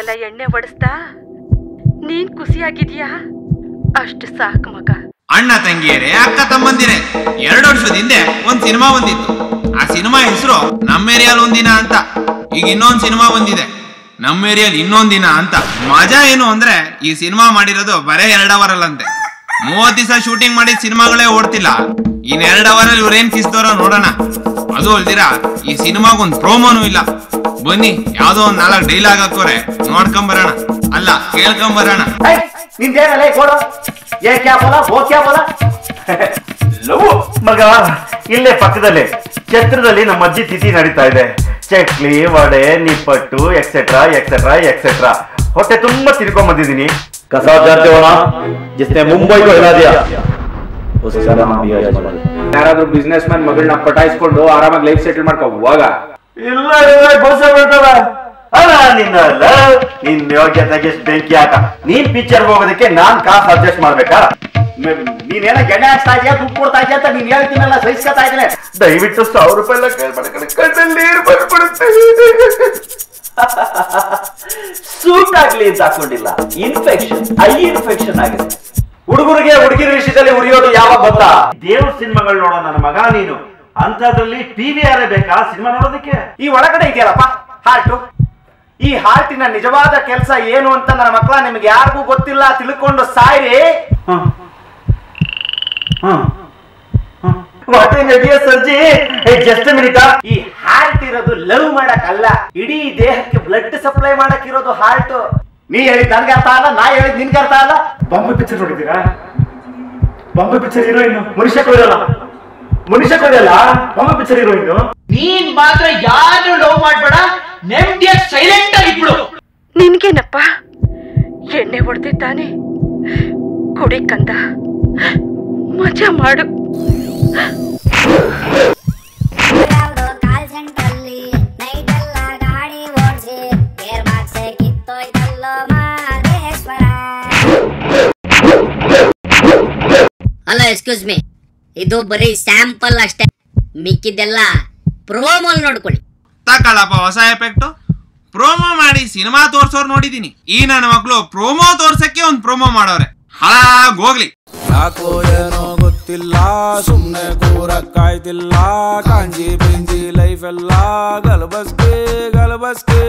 ಮೈಗೆಲ್ಲ ಎಣ್ಣೆ ಹೊಡೆಸ್ತಾ ನೀನ್ ಖುಷಿಯಾಗಿದ್ಯಾ? ಅಷ್ಟು ಸಾಕು ಮಗ. ಅಣ್ಣ ತಂಗಿಯರೇ, ಅಕ್ಕ ತಮ್ಮಂದಿರೇ, 2 ವರ್ಷದ ಹಿಂದೆ ಒಂದ್ ಸಿನಿಮಾ ಬಂದಿತ್ತು. ಆ ಸಿನಿಮಾ ಹೆಸರು ನಮ್ಮ ಏರಿಯಾಲ್ ಒಂದಿನ ಅಂತ. ಈಗ ಇನ್ನೊಂದ್ ಸಿನಿಮಾ ಬಂದಿದೆ, ನಮ್ಮ ಏರಿಯಾಲ್ ಇನ್ನೊಂದಿನ ಅಂತ. ಮಜಾ ಏನು ಅಂದ್ರೆ ಈ ಸಿನಿಮಾ ಮಾಡಿರೋದು ಬರೇ 2 ಅವರಲ್ಲಂತೆ. 30 ದಿವಸ ಶೂಟಿಂಗ್ ಮಾಡಿದ ಸಿನಿಮಾಗಳೇ ಓಡ್ತಿಲ್ಲ. ಇನ್ 2 ಅವರಲ್ಲಿ ಇವ್ರೇನ್ ಕಿಸ್ದೋರ ನೋಡೋಣ. ಅದು ಅಲ್ದಿರಾ ಈ ಸಿನಿಮಾಗೊಂದ್ ಪ್ರೋಮೋನು ಇಲ್ಲ. ಬನ್ನಿ ಯಾವ್ದೋ ಒಂದ್ 4 ಡೈಲಾಗ್ ಹಾಕೋರೆ ನೋಡ್ಕೊಂಬರೋಣ, ಅಲ್ಲ ಕೇಳ್ಕೊಂಬರೋಣ. ನಿಂದೇನಲ್ಲ ಕೊಡು, ಏ ಕ್ಯಾ ಬೋಲಾ ಓ ಕ್ಯಾ ಬೋಲಾ. ಮಗ ಇಲ್ಲೇ ಪಕ್ಕದಲ್ಲೇ ಛತ್ರದಲ್ಲಿ ನಮ್ಮ ಅಜ್ಜಿ ತಿಥಿ ನಡೀತಾ ಇದೆ. ಚಕ್ಲಿ, ವಡೆ, ನಿಪ್ಪಟ್ಟು ಎಕ್ಸೆಟ್ರಾ ಎಕ್ಸೆಟ್ರಾ ಎಕ್ಸೆಟ್ರಾ. ಹೊಟ್ಟೆ ತುಂಬಾ ತಿನ್ಕೊಂಡ್ ಬಂದಿದ್ದೀನಿ. ಕಸಾ ಜಾತೆ ಹೋನಾ ಜಿಸ್ನೆ ಮುಂಬೈ ಕೋ ಹಿಲಾ ದಿಯಾ ಉಸ್ಕಾ ನಾಮ್ ಭಿ ಆಜ್ ಮತ್. ಯಾರಾದ್ರೂ ಬಿಸ್ನೆಸ್ ಮ್ಯಾನ್ ಮಗಳನ್ನ ಪಟಾಯಿಸ್ಕೊಂಡು ಆರಾಮಾಗಿ ಲೈಫ್ ಸೆಟಲ್ ಮಾಡ್ಕೋ ಹೋಗ. ಇಲ್ಲ ಗೋಸ ಬರ್ತದ. ಅಲ್ಲ ನಿನ್ನ ಯೋಗ್ಯತೆಗೆ ಬೆಂಕಿ ಹಾಕ. ನೀನ್ ಪಿಕ್ಚರ್ ಹೋಗೋದಕ್ಕೆ ನಾನ್ ಕಾಸು ಅಡ್ಜಸ್ಟ್ ಮಾಡ್ಬೇಕಾ? ನೀನೇನ ಗೆಣೆ ಹಾಕ್ತಾ ಇದೆಯಾ, ದುಡ್ಡು ಕೊಡ್ತಾ ಇದೆಯಾ ಅಂತ ನೀನ್ ಹೇಳ್ತೀನಲ್ಲ, ಸಹಿಸ್ಕೊತಾ ಇದ್ದೇನೆ. ದಯವಿಟ್ಟು 1,000 ರೂಪಾಯಿ ಎಲ್ಲ ಕೇಳ್ಬೇಡ, ಕಣ್ಣಲ್ಲಿ ನೀರು ಬಂದ್ಬಿಡುತ್ತೆ. ಸೂಟ್ ಆಗ್ಲಿ ಅಂತ ಹಾಕೊಂಡಿಲ್ಲ, ಇನ್ಫೆಕ್ಷನ್, ಐ ಇನ್ಫೆಕ್ಷನ್ ಆಗಿದೆ. ಹುಡುಗರಿಗೆ ಹುಡುಗಿರ ವಿಷಯದಲ್ಲಿ ಉರಿಯೋದು ಯಾವಾಗ ಗೊತ್ತಾ? ದೇವ್ರ ಸಿನಿಮಾಗಳು ನೋಡೋ ನನ್ನ ಮಗ ನೀನು. ಅಂತದ್ರಲ್ಲಿ PVR ಬೇಕಾ ಸಿನಿಮಾ ನೋಡೋದಕ್ಕೆ? ಈ ಒಳಗಡೆ ಇದೆಯಲ್ಲಪ್ಪ ಹಾರ್ಟು. ಈ ಹಾರ್ಟಿನ ನಿಜವಾದ ಕೆಲಸ ಏನು ಅಂತ ನನ್ನ ಮಕ್ಕಳ ನಿಮ್ಗೆ ಯಾರಿಗೂ ಗೊತ್ತಿಲ್ಲ. ತಿಳ್ಕೊಂಡು ಸಾಯ್ರಿ. ಸರ್ಜಿ ಜಸ್ಟ್ ಮಿನಿಟ್. ಈ ಹಾರ್ಟ್ ಇರೋದು ಲವ್ ಮಾಡಕ್ ಅಲ್ಲ, ಇಡೀ ದೇಹಕ್ಕೆ ಬ್ಲಡ್ ಸಪ್ಲೈ ಮಾಡಕ್ ಇರೋದು ಹಾರ್ಟ್. ನೀ ಹೇಳಿದ್ ನನ್ಗೆ ಅರ್ಥ ಅಲ್ಲ, ನಾ ಹೇಳಿದ್ ನಿನ್ಗೆ ಅರ್ಥ ಅಲ್ಲ. ಬಾಂಬೆ ಪಿಕ್ಚರ್ ನೋಡಿದ್ದೀರಾ? ಬಾಂಬೆ ಪಿಕ್ಚರ್ ಹೀರೋಯಿನ್ ಮನುಷ್ಯ ಕೊಡಲ್ಲ, ಮನುಷ್ಯ ಕೊಡಲ್ಲ, ಬಾಂಬೆ ಪಿಕ್ಚರ್ ಹೀರೋಯಿನ್. ನೀನ್ ಮಾತ್ರ ಯಾರು ಲವ್ ಮಾಡ್ಬೇಡ, ನೆಮ್ಮದಿಯ ಸೈಲೆಂಟ್ ಆಗಿಬಿಡು. ನಿನ್ಗೇನಪ್ಪ ಎಣ್ಣೆ ಹೊಡೆದೆ ತಾನೆ? ಕುಡಿ ಕಂದ, ಮಜಾ ಮಾಡು. ಹಲೋ ಎಕ್ಸ್ಕ್ಯೂಸ್ ಮೀ, ಇದು ಬರೀ ಸ್ಯಾಂಪಲ್ ಅಷ್ಟೇ, ಮಿಕ್ಕಿದ್ದೆಲ್ಲ ಪ್ರೋಮೋ ನೋಡ್ಕೊಳ್ಳಿ. ತಗೊಳಪ್ಪ ಹೊಸ ಎಫೆಕ್ಟ್. ಪ್ರೋಮೋ ಮಾಡಿ ಸಿನಿಮಾ ತೋರ್ಸೋರ್ ನೋಡಿದೀನಿ. ಈ ನನ್ನ ಮಕ್ಳು ಪ್ರೋಮೋ ತೋರ್ಸಕ್ಕೆ ಒಂದ್ ಪ್ರೋಮೋ ಮಾಡೋರೆ. ಹಾಳಾಗೋಗ್ಲಿ. ಯಾಕೋ ಏನೋ ಗೊತ್ತಿಲ್ಲ, ಸುಮ್ನೆ ಕೂರಕ್ಕಾಯ್ತಿಲ್ಲ. ಕಾಂಜಿ ಪಿಂಜಿ ಲೈಫ್ ಎಲ್ಲ ಗಲಬಸ್ಕೆ ಗಲಬಸ್ಕೆ.